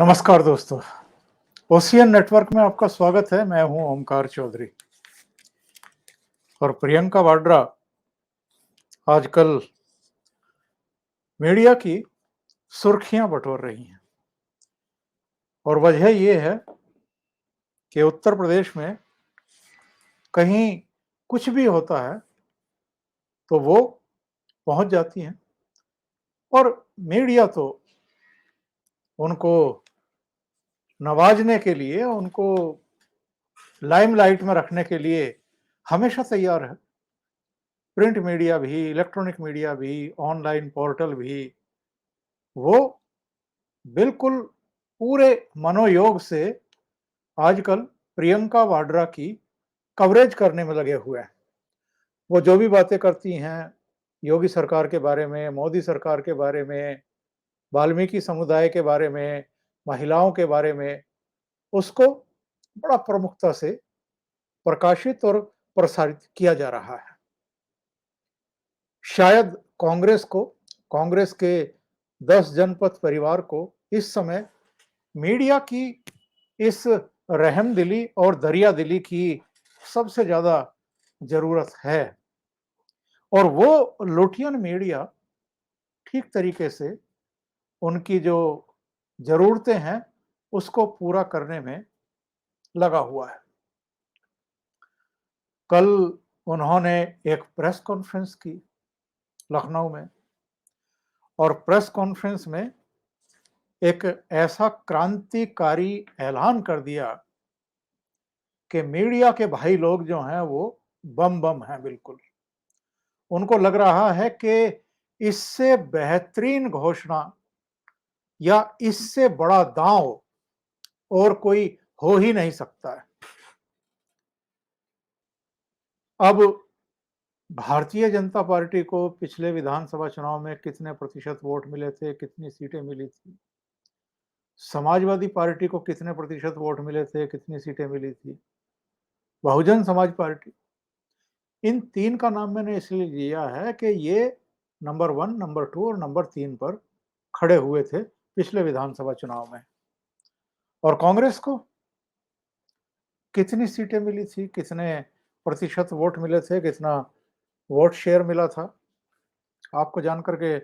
नमस्कार दोस्तों, ocean network में आपका स्वागत है। मैं हूं ओमकार चौधरी और प्रियंका वाड्रा आजकल मीडिया की सुर्खियां बटोर रही हैं और वजह ये है कि उत्तर प्रदेश में कहीं कुछ भी होता है तो वो पहुंच जाती हैं और मीडिया तो उनको नवाजने के लिए, उनको लाइमलाइट में रखने के लिए हमेशा तैयार है। प्रिंट मीडिया भी, इलेक्ट्रॉनिक मीडिया भी, ऑनलाइन पोर्टल भी, वो बिल्कुल पूरे मनोयोग से आजकल प्रियंका वाड्रा की कवरेज करने में लगे हुए हैं। वो जो भी बातें करती हैं योगी सरकार के बारे में, मोदी सरकार के बारे में, वाल्मीकि समुदाय के बारे में, महिलाओं के बारे में, उसको बड़ा प्रमुखता से प्रकाशित और प्रसारित किया जा रहा है। शायद कांग्रेस के 10 जनपद परिवार को इस समय मीडिया की इस रहमदिली और दरियादिली की सबसे ज्यादा जरूरत है और वो लुटियन मीडिया ठीक तरीके से उनकी जो जरूरतें हैं उसको पूरा करने में लगा हुआ है। कल उन्होंने एक प्रेस कॉन्फ्रेंस की लखनऊ में और प्रेस कॉन्फ्रेंस में एक ऐसा क्रांतिकारी ऐलान कर दिया कि मीडिया के भाई लोग जो हैं वो बम बम हैं। बिल्कुल उनको लग रहा है कि इससे बेहतरीन घोषणा या इससे बड़ा दांव और कोई हो ही नहीं सकता है। अब भारतीय जनता पार्टी को पिछले विधानसभा चुनाव में कितने प्रतिशत वोट मिले थे, कितनी सीटें मिली थी, समाजवादी पार्टी को कितने प्रतिशत वोट मिले थे, कितनी सीटें मिली थी, बहुजन समाज पार्टी, इन तीन का नाम मैंने इसलिए लिया है कि ये नंबर 1, नंबर 2 और नंबर 3 पर खड़े हुए थे पिछले विधानसभा चुनाव में। और कांग्रेस को कितनी सीटें मिली थी, कितने प्रतिशत वोट मिले थे, कितना वोट शेयर मिला था, आपको जानकर के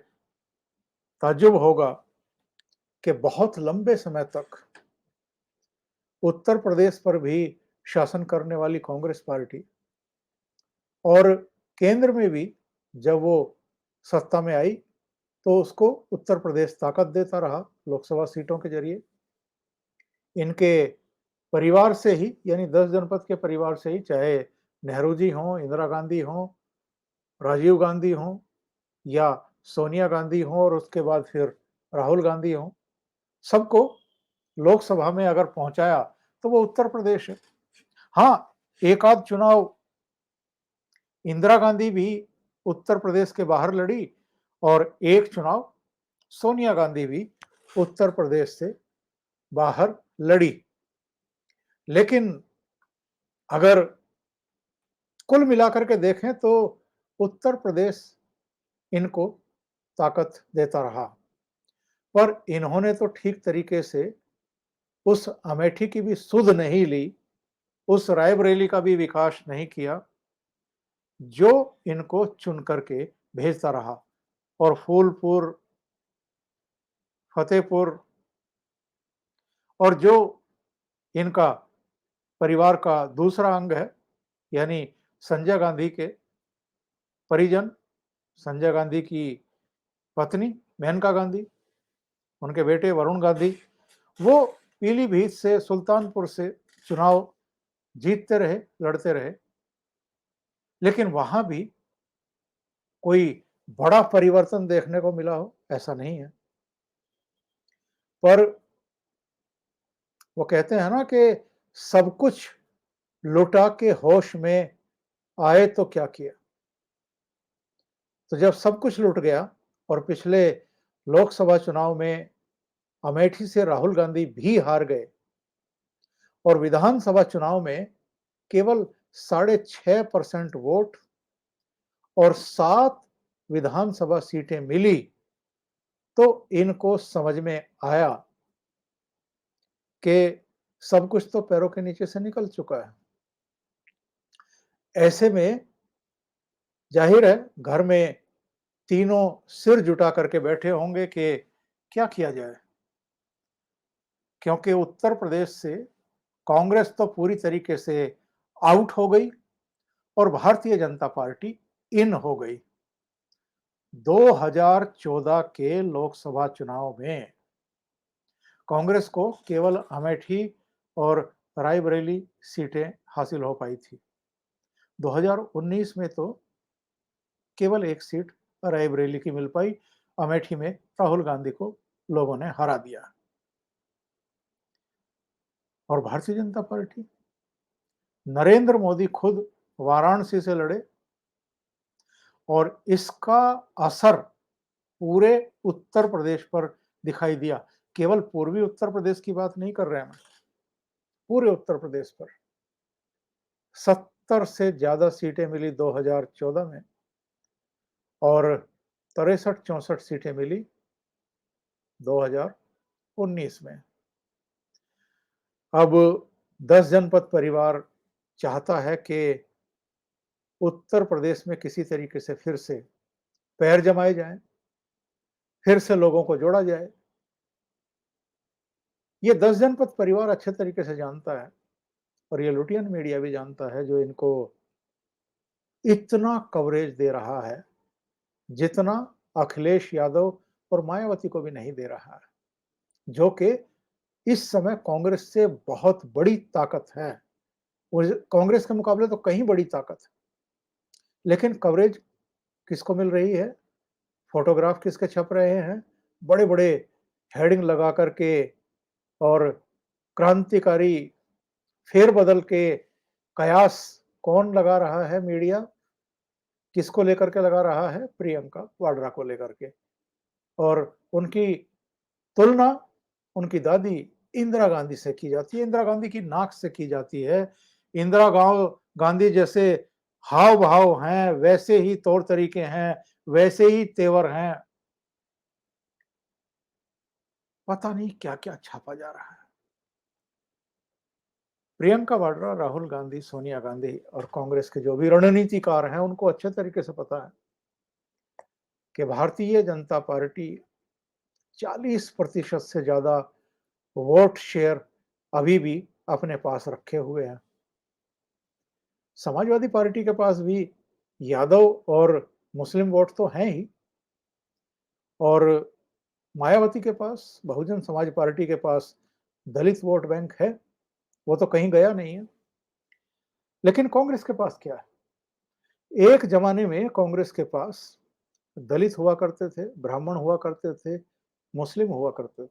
ताज्जुब होगा कि बहुत लंबे समय तक उत्तर प्रदेश पर भी शासन करने वाली कांग्रेस पार्टी और केंद्र में भी जब वो सत्ता में आई तो उसको उत्तर प्रदेश ताकत देता रहा लोकसभा सीटों के जरिए। इनके परिवार से ही, यानी 10 जनपद के परिवार से ही, चाहे नेहरू जी हों, इंदिरा गांधी हों, राजीव गांधी हों या सोनिया गांधी हों और उसके बाद फिर राहुल गांधी हों, सबको लोकसभा में अगर पहुंचाया तो वो उत्तर प्रदेश है। हाँ, एक आध चुनाव इंदिरा गांधी भी उत्तर प्रदेश के बाहर लड़ी और एक चुनाव सोनिया गांधी भी उत्तर प्रदेश से बाहर लड़ी। लेकिन अगर कुल मिलाकर के देखें तो उत्तर प्रदेश इनको ताकत देता रहा। पर इन्होंने तो ठीक तरीके से उस अमेठी की भी सुध नहीं ली, उस रायबरेली का भी विकास नहीं किया जो इनको चुन करके भेजता रहा। और फूलपुर, फतेहपुर और जो इनका परिवार का दूसरा अंग है, यानी संजय गांधी के परिजन, संजय गांधी की पत्नी मेनका गांधी, उनके बेटे वरुण गांधी, वो पीलीभीत से, सुल्तानपुर से चुनाव जीतते रहे, लड़ते रहे, लेकिन वहां भी कोई बड़ा परिवर्तन देखने को मिला हो ऐसा नहीं है। पर वो कहते हैं ना कि सब कुछ लुटा के होश में आए तो क्या किया। तो जब सब कुछ लुट गया और पिछले लोकसभा चुनाव में अमेठी से राहुल गांधी भी हार गए और विधानसभा चुनाव में केवल 6.5% वोट और 7 विधानसभा सीटें मिली, तो इनको समझ में आया कि सब कुछ तो पैरों के नीचे से निकल चुका है। ऐसे में ज़ाहिर है घर में तीनों सिर जुटा करके बैठे होंगे कि क्या किया जाए? क्योंकि उत्तर प्रदेश से कांग्रेस तो पूरी तरीके से आउट हो गई और भारतीय जनता पार्टी इन हो गई। 2014 के लोकसभा चुनाव में कांग्रेस को केवल अमेठी और रायबरेली सीटें हासिल हो पाई थी। 2019 में तो केवल एक सीट रायबरेली की मिल पाई। अमेठी में राहुल गांधी को लोगों ने हरा दिया। और भारतीय जनता पार्टी, नरेंद्र मोदी खुद वाराणसी से लड़े और इसका असर पूरे उत्तर प्रदेश पर दिखाई दिया। केवल पूर्वी उत्तर प्रदेश की बात नहीं कर रहे हैं, पूरे उत्तर प्रदेश पर 70 से ज्यादा सीटें मिली 2014 में और 63-64 सीटें मिली 2019 में। अब 10 जनपद परिवार चाहता है कि उत्तर प्रदेश में किसी तरीके से फिर से पैर जमाए जाएं, फिर से लोगों को जोड़ा जाए। ये 10 जनपद परिवार अच्छे तरीके से जानता है और ये लुटियन मीडिया भी जानता है, जो इनको इतना कवरेज दे रहा है जितना अखिलेश यादव और मायावती को भी नहीं दे रहा है, जो कि इस समय कांग्रेस से बहुत बड़ी ताकत है। कांग्रेस के मुकाबले तो कहीं बड़ी ताकत है। लेकिन कवरेज किसको मिल रही है? फोटोग्राफ किसके छप रहे हैं? बड़े बड़े हेडिंग लगा करके और क्रांतिकारी फेरबदल के कयास कौन लगा रहा है? मीडिया किसको लेकर के लगा रहा है? प्रियंका वाड्रा को लेकर के। और उनकी तुलना उनकी दादी इंदिरा गांधी से की जाती है, इंदिरा गांधी की नाक से की जाती है। इंदिरा गांधी जैसे हाव भाव हैं, वैसे ही तौर तरीके हैं, वैसे ही तेवर हैं। पता नहीं क्या क्या छापा जा रहा है। प्रियंका वाड्रा, राहुल गांधी, सोनिया गांधी और कांग्रेस के जो भी रणनीतिकार हैं, उनको अच्छे तरीके से पता है कि भारतीय जनता पार्टी 40% से ज्यादा वोट शेयर अभी भी अपने पास रखे हुए हैं। समाजवादी पार्टी के पास भी यादव और मुस्लिम वोट तो हैं ही, और मायावती के पास, बहुजन समाज पार्टी के पास दलित वोट बैंक है, वो तो कहीं गया नहीं है। लेकिन कांग्रेस के पास क्या है? एक जमाने में कांग्रेस के पास दलित हुआ करते थे, ब्राह्मण हुआ करते थे, मुस्लिम हुआ करते थे,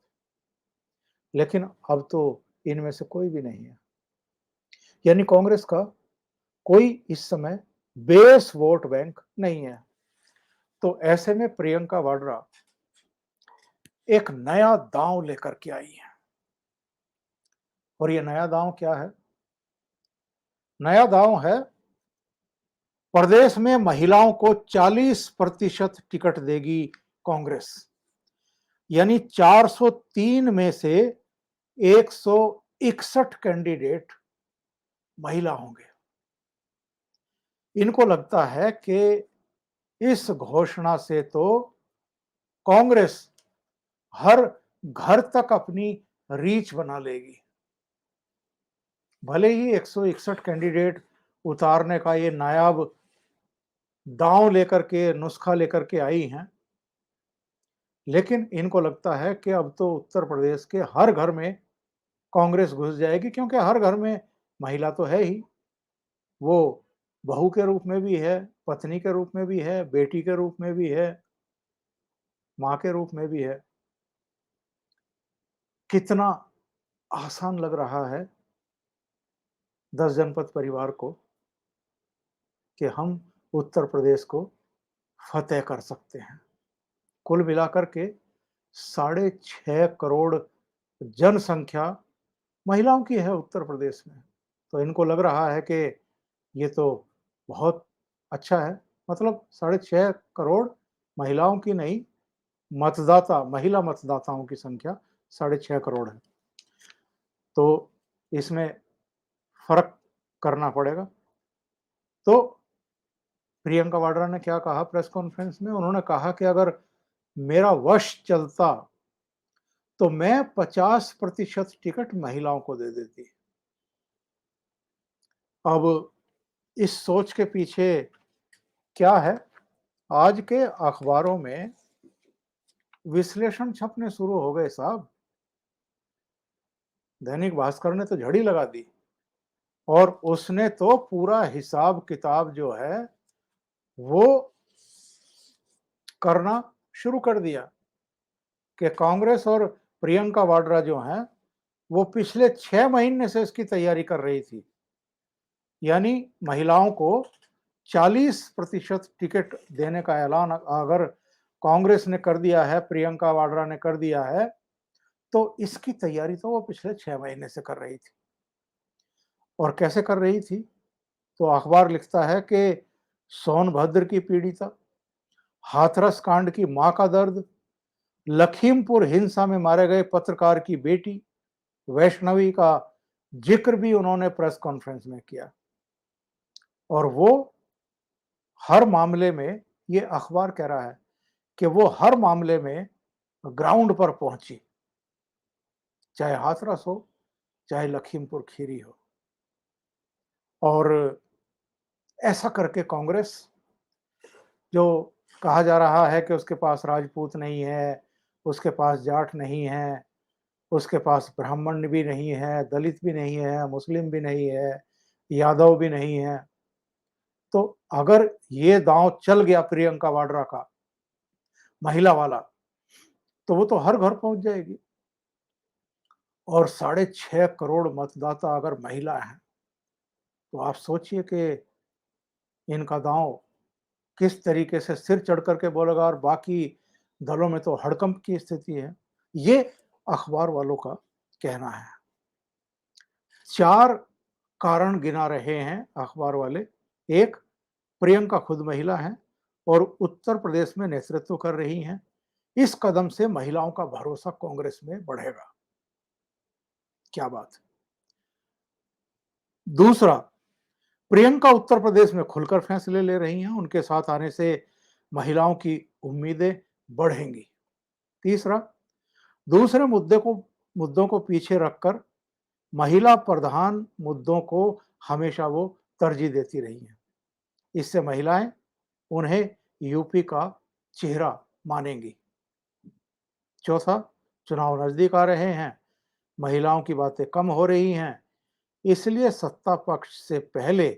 लेकिन अब तो इनमें से कोई भी नहीं है। यानी कांग्रेस का कोई इस समय बेस वोट बैंक नहीं है। तो ऐसे में प्रियंका वाड्रा एक नया दांव लेकर के आई है। और ये नया दांव क्या है? नया दांव है, प्रदेश में महिलाओं को 40% टिकट देगी कांग्रेस। यानी 403 में से 161 कैंडिडेट महिला होंगे। इनको लगता है कि इस घोषणा से तो कांग्रेस हर घर तक अपनी रीच बना लेगी। भले ही 161 कैंडिडेट उतारने का ये नायाब दांव लेकर के, नुस्खा लेकर के आई हैं, लेकिन इनको लगता है कि अब तो उत्तर प्रदेश के हर घर में कांग्रेस घुस जाएगी, क्योंकि हर घर में महिला तो है ही। वो बहू के रूप में भी है, पत्नी के रूप में भी है, बेटी के रूप में भी है, मां के रूप में भी है। कितना आसान लग रहा है 10 जनपद परिवार को कि हम उत्तर प्रदेश को फतेह कर सकते हैं। कुल मिलाकर के 6.5 करोड़ जनसंख्या महिलाओं की है उत्तर प्रदेश में। तो इनको लग रहा है कि ये तो बहुत अच्छा है। मतलब 6.5 करोड़ महिलाओं की नहीं, महिला मतदाताओं की संख्या 6.5 करोड़ है। तो इसमें फ़र्क करना पड़ेगा। तो प्रियंका वाड्रा ने क्या कहा प्रेस कॉन्फ्रेंस में? उन्होंने कहा कि अगर मेरा वश चलता तो मैं 50% टिकट महिलाओं को दे देती। अब इस सोच के पीछे क्या है? आज के अखबारों में विश्लेषण छपने शुरू हो गए साहब। दैनिक भास्कर ने तो झड़ी लगा दी और उसने तो पूरा हिसाब किताब जो है वो करना शुरू कर दिया कि कांग्रेस और प्रियंका वाड्रा जो हैं वो पिछले 6 महीने से इसकी तैयारी कर रही थी। यानी महिलाओं को 40% टिकट देने का ऐलान अगर कांग्रेस ने कर दिया है, प्रियंका वाड्रा ने कर दिया है, तो इसकी तैयारी तो वो पिछले 6 महीने से कर रही थी। और कैसे कर रही थी? तो अखबार लिखता है कि सोनभद्र की पीड़िता, हाथरस कांड की मां का दर्द, लखीमपुर हिंसा में मारे गए पत्रकार की बेटी वैष्णवी का जिक्र भी उन्होंने प्रेस कॉन्फ्रेंस में किया। और वो हर मामले में, ये अखबार कह रहा है कि वो हर मामले में ग्राउंड पर पहुंची, चाहे हाथरस हो, चाहे लखीमपुर खीरी हो। और ऐसा करके कांग्रेस, जो कहा जा रहा है कि उसके पास राजपूत नहीं है, उसके पास जाट नहीं है, उसके पास ब्राह्मण भी नहीं है, दलित भी नहीं है, मुस्लिम भी नहीं है, यादव भी नहीं है, तो अगर ये दांव चल गया प्रियंका वाड्रा का, महिला वाला, तो वो तो हर घर पहुंच जाएगी। और 6.5 करोड़ मतदाता अगर महिला हैं, तो आप सोचिए कि इनका दांव किस तरीके से सिर चढ़ करके बोलेगा और बाकी दलों में तो हड़कंप की स्थिति है। ये अखबार वालों का कहना है। 4 कारण गिना रहे हैं अखबार वाले। एक, प्रियंका खुद महिला हैं और उत्तर प्रदेश में नेतृत्व कर रही हैं। इस कदम से महिलाओं का भरोसा कांग्रेस में बढ़ेगा। क्या बात है। दूसरा, प्रियंका उत्तर प्रदेश में खुलकर फैसले ले रही हैं, उनके साथ आने से महिलाओं की उम्मीदें बढ़ेंगी। तीसरा, दूसरे मुद्दों को पीछे रखकर महिला प्रधान मुद्दों को हमेशा वो तरजीह देती रही हैं। इससे महिलाएं उन्हें यूपी का चेहरा मानेंगी। चौथा, चुनाव नजदीक आ रहे हैं, महिलाओं की बातें कम हो रही हैं, इसलिए सत्ता पक्ष से पहले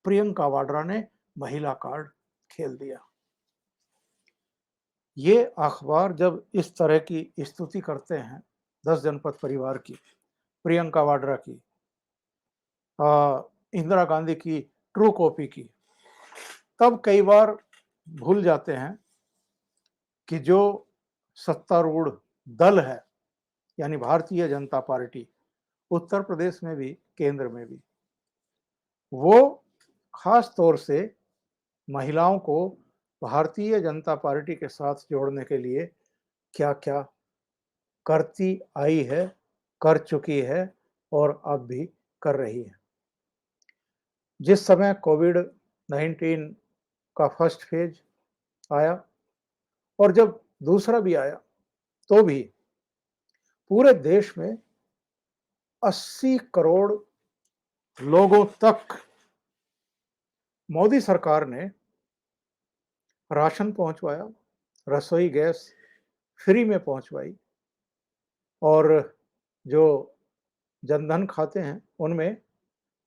प्रियंका वाड्रा ने महिला कार्ड खेल दिया। ये अखबार जब इस तरह की स्तुति करते हैं 10 जनपद परिवार की, प्रियंका वाड्रा की, इंदिरा गांधी की ट्रू कॉपी की, तब कई बार भूल जाते हैं कि जो सत्तारूढ़ दल है, यानी भारतीय जनता पार्टी, उत्तर प्रदेश में भी, केंद्र में भी, वो खास तौर से महिलाओं को भारतीय जनता पार्टी के साथ जोड़ने के लिए क्या-क्या करती आई है, कर चुकी है और अब भी कर रही है। जिस समय कोविड-19 का फर्स्ट फेज आया और जब दूसरा भी आया, तो भी पूरे देश में 80 करोड़ लोगों तक मोदी सरकार ने राशन पहुंचवाया, रसोई गैस फ्री में पहुंचवाई और जो जनधन खाते हैं उनमें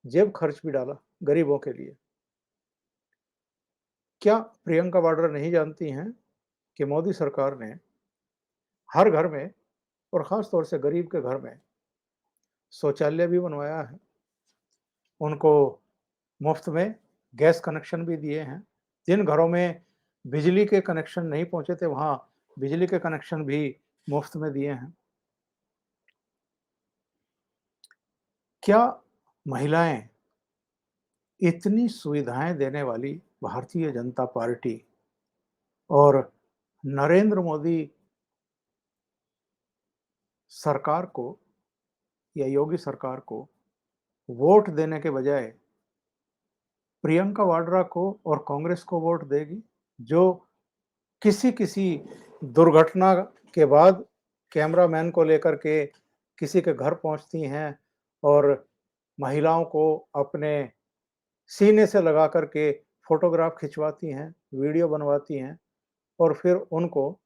जेब खर्च भी डाला गरीबों के लिए। क्या प्रियंका वाड्रा नहीं जानती हैं कि मोदी सरकार ने हर घर में और खास तौर से गरीब के घर में शौचालय भी बनवाया है, उनको मुफ्त में गैस कनेक्शन भी दिए हैं, जिन घरों में बिजली के कनेक्शन नहीं पहुंचे थे वहां बिजली के कनेक्शन भी मुफ्त में दिए हैं। क्या महिलाएं इतनी सुविधाएं देने वाली भारतीय जनता पार्टी और नरेंद्र मोदी सरकार को या योगी सरकार को वोट देने के बजाय प्रियंका वाड्रा को और कांग्रेस को वोट देगी, जो किसी किसी दुर्घटना के बाद कैमरामैन को लेकर के किसी के घर पहुंचती हैं और महिलाओं को अपने सीने से लगा करके फोटोग्राफ खिंचवाती हैं, वीडियो बनवाती हैं और फिर उनको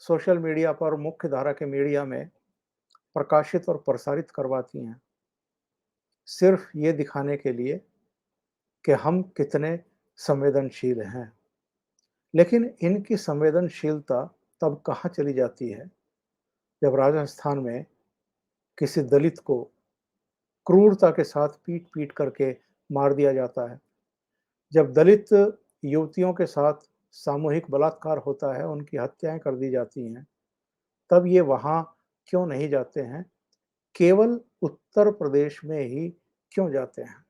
सोशल मीडिया पर मुख्य धारा के मीडिया में प्रकाशित और प्रसारित करवाती हैं, सिर्फ ये दिखाने के लिए कि हम कितने संवेदनशील हैं। लेकिन इनकी संवेदनशीलता तब कहाँ चली जाती है, जब राजस्थान में किसी दलित को क्रूरता के साथ पीट-पीट करके मार दिया जाता है। जब दलित युवतियों के साथ सामूहिक बलात्कार होता है, उनकी हत्याएँ कर दी जाती हैं, तब ये वहाँ क्यों नहीं जाते हैं? केवल उत्तर प्रदेश में ही क्यों जाते हैं?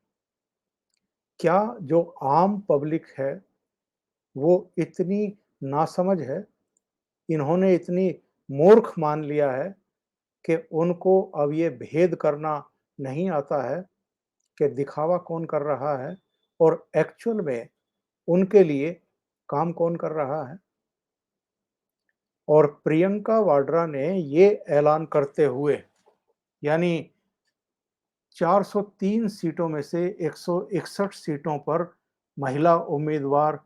क्या जो आम पब्लिक है, वो इतनी नासमझ है, इन्होंने इतनी मूर्ख मान लिया है कि उनको अब ये भेद करना नहीं आता है कि दिखावा कौन कर रहा है और एक्चुअल में उनके लिए काम कौन कर रहा है? और प्रियंका वाड्रा ने ये ऐलान करते हुए, यानी 403 सीटों में से 161 सीटों पर महिला उम्मीदवार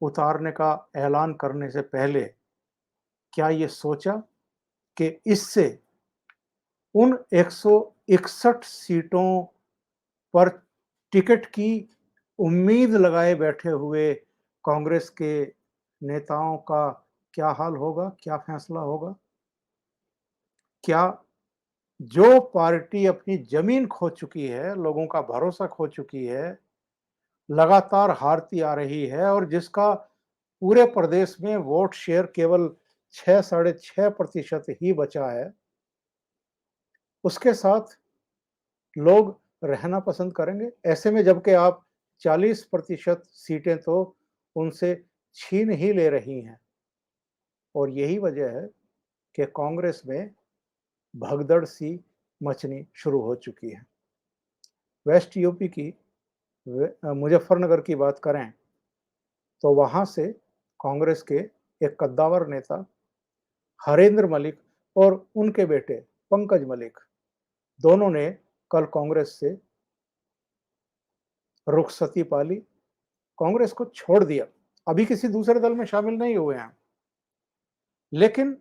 उतारने का ऐलान करने से पहले क्या ये सोचा कि इससे उन 161 सीटों पर टिकट की उम्मीद लगाए बैठे हुए कांग्रेस के नेताओं का क्या हाल होगा, क्या फैसला होगा? क्या जो पार्टी अपनी जमीन खो चुकी है, लोगों का भरोसा खो चुकी है, लगातार हारती आ रही है और जिसका पूरे प्रदेश में वोट शेयर केवल 6 साढ़े 6% ही बचा है, उसके साथ लोग रहना पसंद करेंगे? ऐसे में जबकि आप 40% सीटें तो उनसे छीन ही ले रही हैं और यही वजह है कि कांग्रेस में भगदड़ सी मचनी शुरू हो चुकी है। वेस्ट यूपी की मुजफ्फरनगर की बात करें तो वहां से कांग्रेस के एक कद्दावर नेता हरेंद्र मलिक और उनके बेटे पंकज मलिक दोनों ने कल कांग्रेस से रुखसती पाली, कांग्रेस को छोड़ दिया। अभी किसी दूसरे दल में शामिल नहीं हुए हैं, लेकिन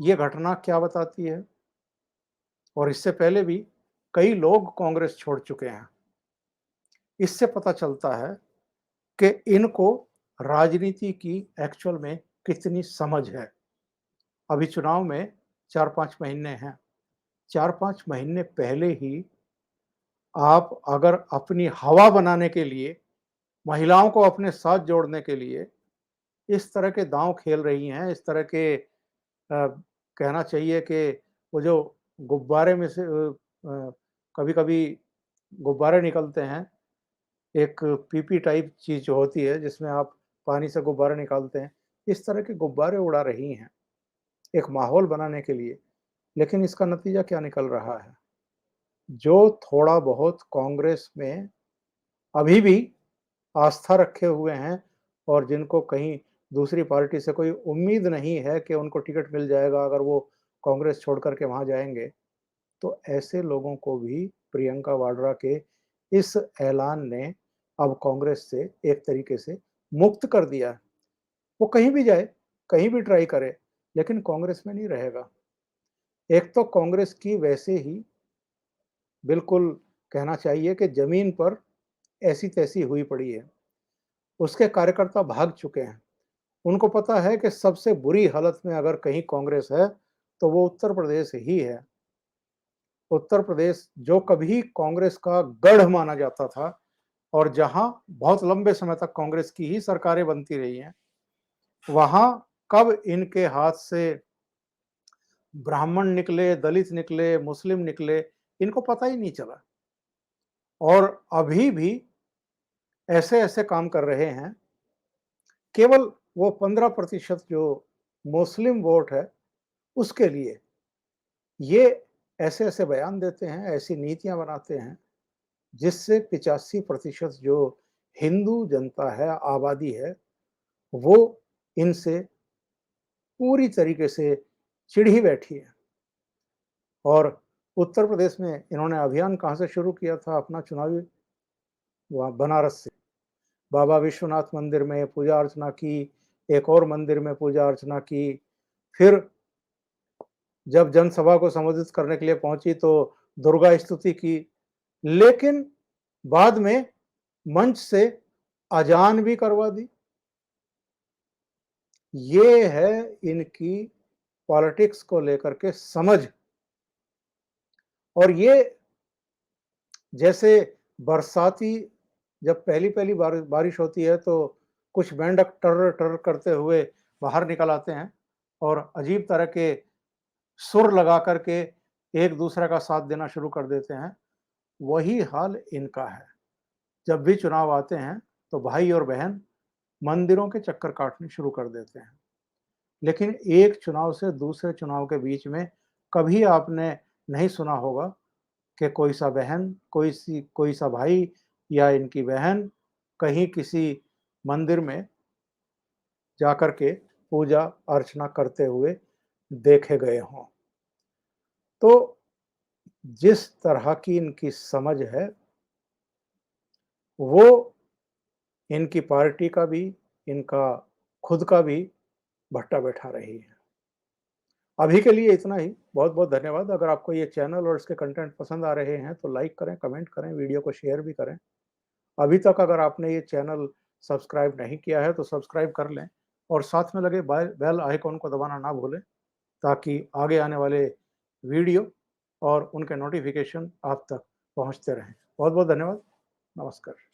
ये घटना क्या बताती है, और इससे पहले भी कई लोग कांग्रेस छोड़ चुके हैं। इससे पता चलता है कि इनको राजनीति की एक्चुअल में कितनी समझ है। अभी चुनाव में 4-5 महीने हैं। 4-5 महीने पहले ही आप अगर अपनी हवा बनाने के लिए, महिलाओं को अपने साथ जोड़ने के लिए इस तरह के दांव खेल रही हैं, इस तरह के कहना चाहिए कि वो जो गुब्बारे में से कभी-कभी गुब्बारे निकलते हैं, एक पीपी टाइप चीज़ जो होती है जिसमें आप पानी से गुब्बारे निकालते हैं, इस तरह के गुब्बारे उड़ा रही हैं, एक माहौल बनाने के लिए। लेकिन इसका नतीजा क्या निकल रहा है? जो थोड़ा बहुत कांग्रेस में अभी भी आस्था रखे हुए हैं और जिनको कहीं दूसरी पार्टी से कोई उम्मीद नहीं है कि उनको टिकट मिल जाएगा अगर वो कांग्रेस छोड़ कर के वहाँ जाएँगे, तो ऐसे लोगों को भी प्रियंका वाड्रा के इस ऐलान ने अब कांग्रेस से एक तरीके से मुक्त कर दिया है। वो कहीं भी जाए, कहीं भी ट्राई करे, लेकिन कांग्रेस में नहीं रहेगा। एक तो कांग्रेस की वैसे ही बिल्कुल कहना चाहिए कि ज़मीन पर ऐसी-तैसी हुई पड़ी है। उसके कार्यकर्ता भाग चुके हैं। उनको पता है कि सबसे बुरी हालत में अगर कहीं कांग्रेस है, तो वो उत्तर प्रदेश ही है। उत्तर प्रदेश जो कभी कांग्रेस का गढ़ माना जाता था और जहां बहुत लंबे समय तक कांग्रेस की ही सरकारें बनती रही हैं, वहां कब इनके हाथ से ब्राह्मण निकले, दलित निकले, मुस्लिम निकले, इनको पता ही नहीं चला। और अभी भी ऐसे-ऐसे काम कर रहे हैं, केवल वो 15% जो मुस्लिम वोट है, उसके लिए। ये ऐसे-ऐसे बयान देते हैं, ऐसी नीतियाँ बनाते हैं, जिससे 85% जो हिंदू जनता है, आबादी है, वो इनसे पूरी तरीके से चिढ़ ही बैठी है। और उत्तर प्रदेश में इन्होंने अभियान कहाँ से शुरू किया था अपना चुनावी? वहाँ बनारस से। बाबा विश्वनाथ मंदिर में पूजा अर्चना की, एक और मंदिर में पूजा अर्चना की, फिर जब जनसभा को संबोधित करने के लिए पहुंची तो दुर्गा स्तुति की, लेकिन बाद में मंच से अजान भी करवा दी। ये है इनकी पॉलिटिक्स को लेकर के समझ। और ये जैसे बरसाती जब पहली-पहली बारिश होती है तो कुछ मेंढक टर-टर करते हुए बाहर निकल आते हैं और अजीब तरह के सुर लगा कर के एक दूसरे का साथ देना शुरू कर देते हैं। वही हाल इनका है। जब भी चुनाव आते हैं तो भाई और बहन मंदिरों के चक्कर काटने शुरू कर देते हैं। लेकिन एक चुनाव से दूसरे चुनाव के बीच में कभी आपने नहीं सुना होगा कि कोई सा बहन, कोई सा भाई या इनकी बहन कहीं किसी मंदिर में जाकर के पूजा अर्चना करते हुए देखे गए हों। तो जिस तरह की इनकी समझ है, वो इनकी पार्टी का भी, इनका खुद का भी भट्टा बैठा रही है। अभी के लिए इतना ही। बहुत-बहुत धन्यवाद। अगर आपको ये चैनल और इसके कंटेंट पसंद आ रहे हैं तो लाइक करें, कमेंट करें, वीडियो को शेयर भी करें। अभी तक अगर आपने ये चैनल सब्सक्राइब नहीं किया है तो सब्सक्राइब कर लें और साथ में लगे बेल आइकॉन को दबाना ना भूलें, ताकि आगे आने वाले वीडियो और उनके नोटिफिकेशन आप तक पहुंचते रहें। बहुत-बहुत धन्यवाद। नमस्कार।